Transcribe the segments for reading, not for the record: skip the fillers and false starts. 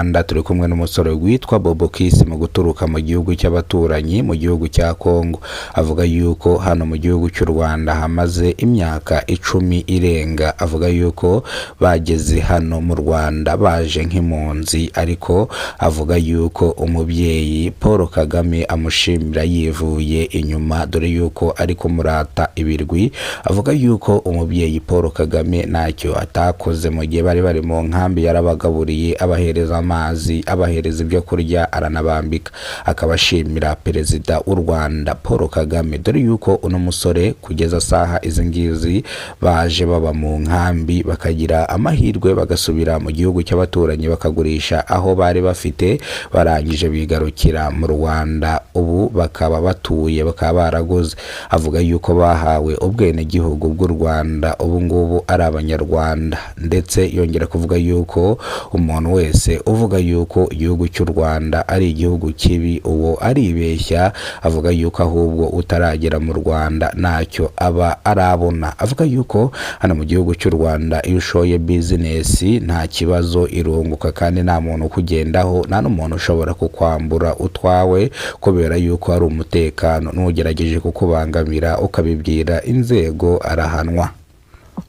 Rwanda turi kumwe n'umusore witwa Bobo Kiss mu guturuka mu gihugu cy'abaturanyi mu gihugu cya Kongo. Avuga yuko hano mu gihugu cy'u Rwanda hamaze imyaka 10 irenga. Avuga yuko bageze hano mu Rwanda baje nk'impunzi, ariko avuga yuko umubyeyi Paul Kagame amushimira yivuye inyuma, dore yuko ari kumurata ibirwi. Avuga yuko umubyeyi Paul Kagame ntacyo atakoze mu gihe bari mu nkambi, yarabagaburiye, abahereza amazi, abahereza ibyo kurya, aranabambika. Akabashimira perezida w'u Rwanda Paul Kagame, dore yuko uno musore kugeza saha izi ngizi baje baba mu nkambi bakagira amahirwe bagasubira mu gihugu cy'abaturanyi bakagurisha aho bari bafite, barangije bigarukira mu Rwanda, ubu bakaba batuye, bakaba baraguze. Avuga yuko bahawe ubwene gihugu bw'u Rwanda, ubu ngubu ari abanyarwanda, ndetse yongera kuvuga yuko umuntu wese uvuga yuko igihugu cy'u Rwanda ari igihugu kibi uwo aribeshya. Avuga yuko ahubwo utaragera mu Rwanda ntacyo aba arabona. Avuga yuko hano mu gihugu cy'u Rwanda iyo ushoye business nta kibazo irunguka, kandi nta muntu kugendaho, nta n'umuntu ushobora kukwambura utwawe, kubera yuko hari umutekano. N'ugerageje kukubangamira ukabibwira inzego arahanwa.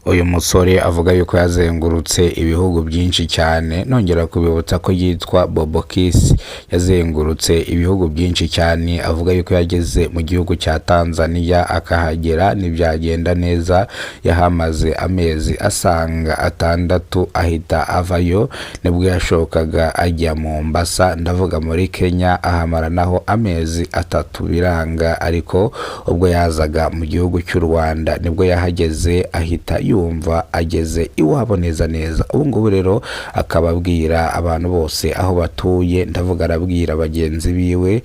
Uyu musore avuga yuko yazengurutse ibihugu byinshi cyane. Nongera kubibutsa ko yitwa Bobo Kiss, yazengurutse ibihugu byinshi cyane. Avuga yuko yageze mu gihugu cya Tanzania akahagera ntibyagenda neza, yahamaze amezi asanga 6 ahita avayo, nibwo yashokaga ajya Mombasa, ndavuga muri Kenya, ahamara naho amezi 3 biranga. Ariko ubwo yazaga mu gihugu cy'u Rwanda nibwo yahageze ahita yumva ageze iwabo neza neza. Ubu ngubu rero akababwira abantu bose aho batuye, ndavuga arabwira bagenzi biwe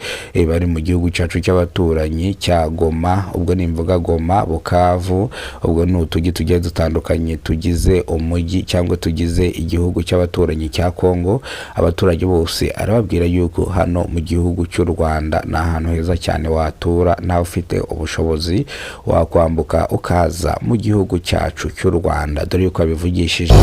bari mu gihugu cyacu cy'abaturanyi cya Goma. Ubwo nimvuga Goma, Bukavu, ubwo n'utugi tugiye dutandukanye tugize umujyi cyangwa tugize igihugu cy'abaturanyi cya Kongo. Abaturage bose arababwira yuko hano mu gihugu cy'u Rwanda ni ahantu heza cyane watura, nawe ufite ubushobozi wakwambuka ukaza mu gihugu cyacu cy'u Rwanda, dore yuko abivugishije.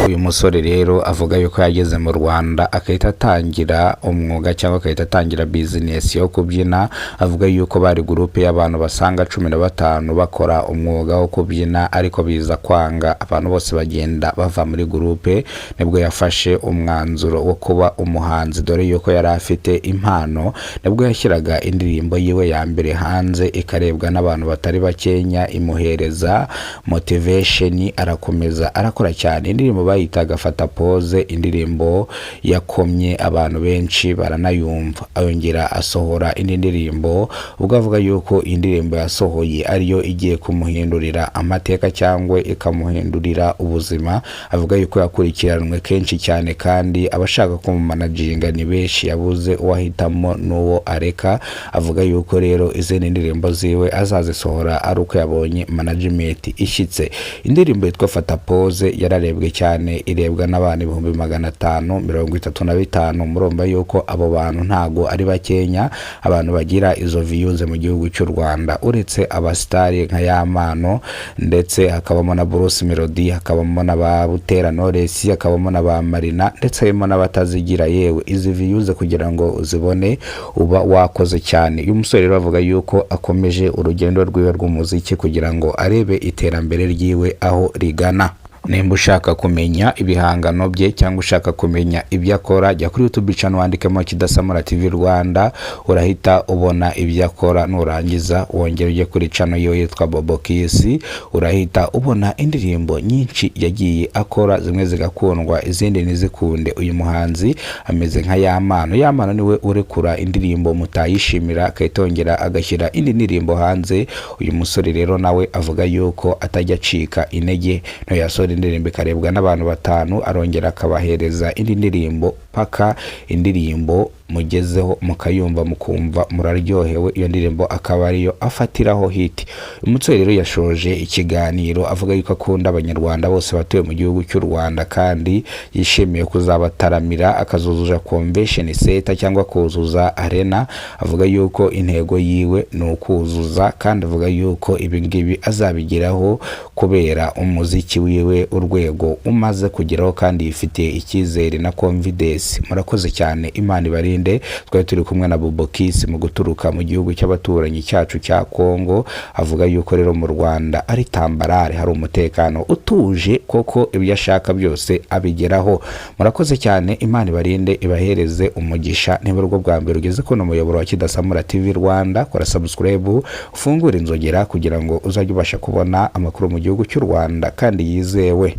Uyu musore rero avuga yuko yageze mu Rwanda akahita atangira umwuga cyangwa akahita atangira business yo kubyina. Avuga yuko bari groupe y'abantu basanga 15 bakora umwuga wo kubyina, ariko biza kwanga, abantu bose bagenda bava muri groupe. Nibwo yafashe umwanzuro wo kuba umuhanzi, dore yuko yari afite impano. Nibwo yashyiraga indirimbo yiwe ya mbere hanze ikarebwa n'abantu batari bakenya, imuhereza motivation, arakomeza arakora cyane. Indirimbo bayitaga Fata Pose, indirimbo yakomye abantu benshi baranayumva. Ayongera asohora indi ndirimbo, ubwo avuga yuko indirimbo yasohoye ariyo igiye kumuhindurira amateka cyangwa ikamuhindurira ubuzima. Avuga yuko yakurikiranwe kenshi cyane, kandi abashaka kumumanaginga ni benshi, yabuze uwahitamo n'uwo areka. Avuga yuko rero izindi ndirimbo ziwe azazisohora ari uko yabonye management ishyitse. Indirimbo yitwa Fata Pose yararebwe cyane, irebwa n'abantu 535. Murumva yuko abo bantu ntago ari bakenya, abantu bagira izo views mu gihugu cy'u Rwanda, uretse abastari nka Yamano, ndetse hakabamo na Bruce Melody, hakabamo na ba Butera Knowless, hakabamo na ba Marina, ndetse harimo n'abatazigira. Yewe izi views kugira ngo uzibone uba wakoze cyane. Uyu musore rero avuga yuko akomeje urugendo rwiwe rw'umuziki kugira ngo arebe iterambere ryiwe aho rigana. Nimba ushaka kumenya ibihangano bye cyangwa ushaka kumenya ibyo akora, jya kuri YouTube channel wandikemo Kidasamura TV Rwanda, urahita ubona ibyo akora. Nurangiza wongere ujye kuri channel yo yitwa Bobo Kiss, urahita ubona indirimbo nyinshi yagiye akora, zimwe zigakundwa izindi nizikunde. Uyu muhanzi ameze nka Yamano. Yamano niwe urekura indirimbo mutayishimira akayitongera agashyira indi ndirimbo hanze. Uyu musore rero nawe avuga yuko atajya acika intege, no yasore indirimbo ikarebwa n'abantu 5, arongera akabahereza indi ndirimbo paka indirimbo mugezeho mukayumva mukumva muraryohewe, iyo ndirimbo akaba ariyo afatiraho hiti. Umusore rero yashoje ikiganiro avuga yuko akunda abanyarwanda bose batuye mu gihugu cy'u Rwanda kandi yishimiye kuzabataramira akazuzuza convention center cyangwa kuzuza arena. Avuga yuko intego yiwe ni ukuzuza kandi avuga yuko ibi ngibi azabigeraho kubera umuziki wiwe urwego umaze kugeraho kandi yifitiye icyizere na confidence. Murakoze cyane, Imana ibarinde. Twari turi kumwe na Bobo Kiss mu guturuka mu gihugu cy'abaturanyi cyacu cya Kongo. Avuga yuko rero mu Rwanda ari tambarare, hari umutekano utuje koko ibyo ashaka byose abigeraho. Murakoze cyane, Imana ibarinde ibahereze umugisha. Niba urwo bwa mbere ugeze kuno muyoboro wa Kidasamura TV Rwanda, kora subscribe, ufungure inzogera kugira ngo uzajye ubasha kubona amakuru mu gihugu cy'u Rwanda kandi yizewe.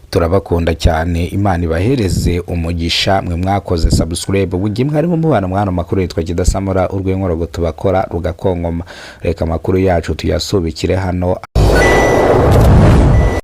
Turabakunda cyane, Imana ibahereze umugisha. Mwe mwakoze subscribe bugiye mwarimo mubana mwana makuru yitwa Kidasamura, urw'inkorogo tubakora rugakongoma. Reka amakuru yacu tuyasubikire hano.